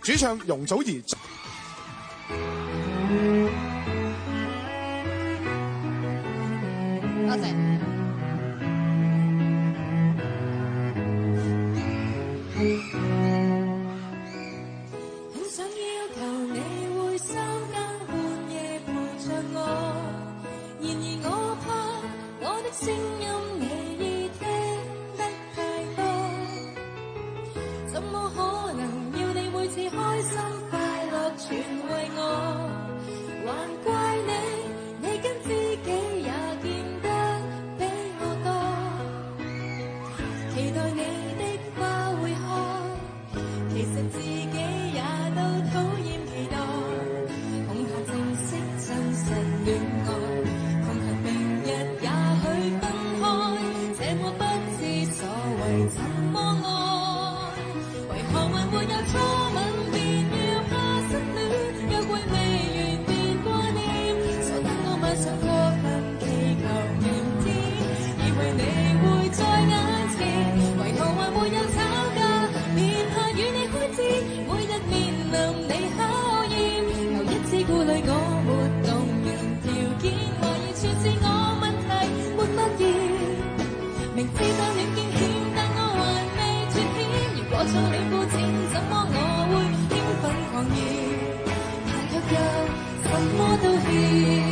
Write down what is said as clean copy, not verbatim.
主唱容祖兒。多謝。很想要求你會三更半夜陪着我，然而我怕我的聲音你已聽得太多，怎麼可能要你每次開心快樂全為我，還怪你跟自己也見得比我多，期待你的花會開，其實自己也都討厭期待，恐怕正式真實戀愛，恐怕明日也許分開，這麼不知所謂怎麼愛，為何還沒有初吻便要怕失戀，約會未完便掛念，所等我晚上過分祈求明天，以為你會在眼前，為何還沒有吵架，便怕與你開戰，每日面臨你考驗，又一次顧慮我沒動人條件，懷疑全是我問題沒發現，明知道戀驚險，但我還未絕險，如果錯了膚淺，怎麼我會興奮狂熱，但卻又什麼都欠。